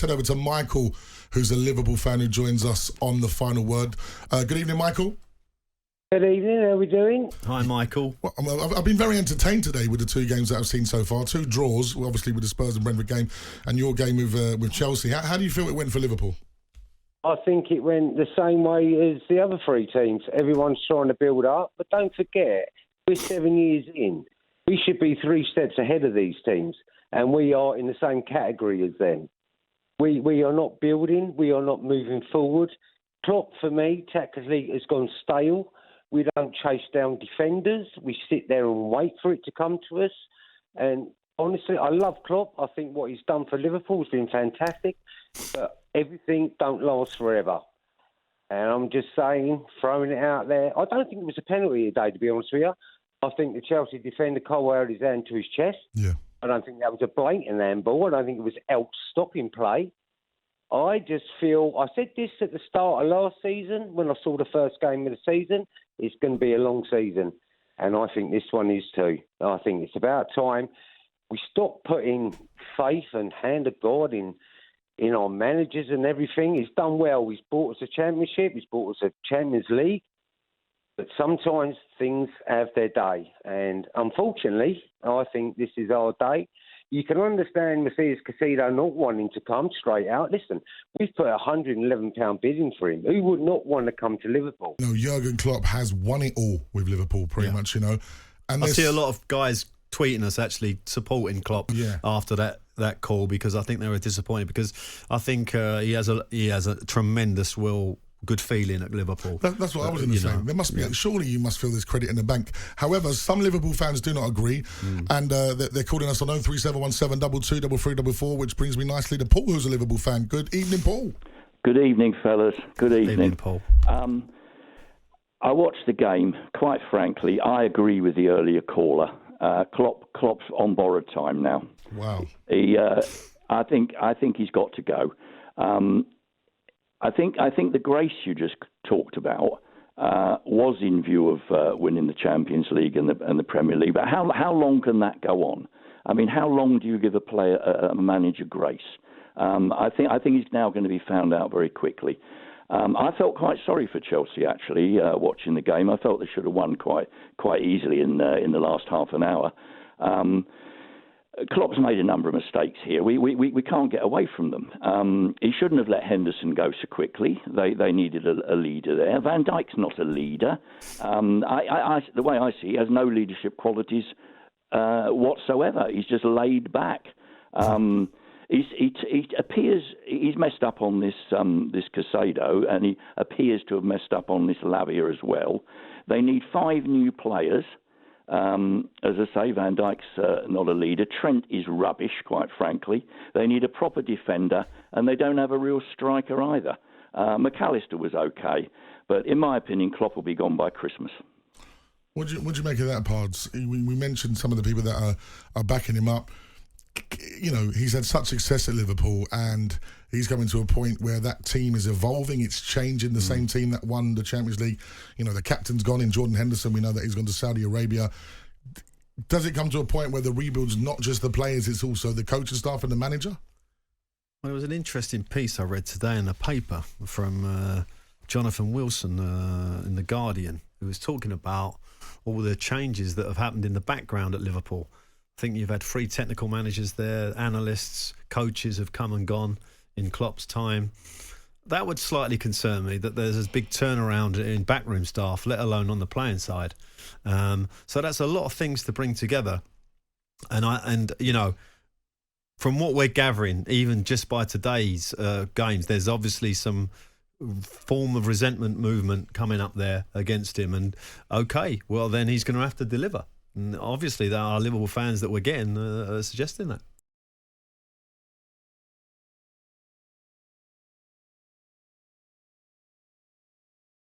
Head over to Michael, who's a Liverpool fan who joins us on the final word. Good evening, Michael. Good evening, how are we doing? Hi, Michael. Well, I've been very entertained today with the two games that I've seen so far. Two draws, obviously with the Spurs and Brentford game, and your game with Chelsea. How do you feel it went for Liverpool? I think it went the same way as the other three teams. Everyone's trying to build up, but don't forget, we're 7 years in. We should be 3 steps ahead of these teams, and we are in the same category as them. We are not building. We are not moving forward. Klopp, for me, tactically has gone stale. We don't chase down defenders. We sit there and wait for it to come to us. And honestly, I love Klopp. I think what he's done for Liverpool has been fantastic. But everything don't last forever. And I'm just saying, throwing it out there, I don't think it was a penalty today, to be honest with you. I think the Chelsea defender held his hand to his chest. Yeah. I don't think that was a blatant handball. I don't think it was out-stopping play. I just feel, I said this at the start of last season when I saw the first game of the season, it's going to be a long season. And I think this one is too. I think it's about time we stop putting faith and hand of God in our managers and everything. He's done well. He's brought us a championship. He's brought us a Champions League. But sometimes things have their day. And unfortunately, I think this is our day. You can understand Mercedes Caicedo not wanting to come straight out. Listen, we've put a £111 bid in for him. Who would not want to come to Liverpool? No, Jurgen Klopp has won it all with Liverpool, pretty much, you know. And I see a lot of guys tweeting us actually supporting Klopp after that call, because I think they were disappointed, because I think he has a tremendous good feeling at Liverpool. That's what I was going to say. There must be, surely you must feel there's credit in the bank. However, some Liverpool fans do not agree, and they're calling us on 03717 223344, which brings me nicely to Paul, who's a Liverpool fan. Good evening, Paul. Good evening, fellas. Good evening, Paul. I watched the game. Quite frankly, I agree with the earlier caller. Klopp's on borrowed time now. Wow. I think he's got to go. I think the grace you just talked about was in view of winning the Champions League and the Premier League. But how long can that go on? I mean, how long do you give a manager grace? I think he's now going to be found out very quickly. I felt quite sorry for Chelsea actually watching the game. I felt they should have won quite easily in the last half an hour. Klopp's made a number of mistakes here. We can't get away from them. He shouldn't have let Henderson go so quickly. They needed a leader there. Van Dijk's not a leader. The way I see it, he has no leadership qualities whatsoever. He's just laid back. He appears he's messed up on this Caicedo, and he appears to have messed up on this Lavia as well. They need 5 new players. As I say, Van Dijk's not a leader. Trent is rubbish, quite frankly. They need a proper defender, and they don't have a real striker either. McAllister was okay, but in my opinion, Klopp will be gone by Christmas. What'd you make of that, Pards? We mentioned some of the people that are backing him up. You know, he's had such success at Liverpool, and he's coming to a point where that team is evolving. It's changing. The same team that won the Champions League. You know, the captain's gone in Jordan Henderson. We know that he's gone to Saudi Arabia. Does it come to a point where the rebuild's not just the players, it's also the coaching staff and the manager? Well, it was an interesting piece I read today in the paper from Jonathan Wilson in The Guardian, who was talking about all the changes that have happened in the background at Liverpool. I think you've had 3 technical managers there, analysts, coaches have come and gone in Klopp's time. That would slightly concern me, that there's this big turnaround in backroom staff, let alone on the playing side. So that's a lot of things to bring together. And you know, from what we're gathering, even just by today's games, there's obviously some form of resentment movement coming up there against him. And okay, well then he's going to have to deliver. And obviously, there are Liverpool fans that we're getting suggesting that.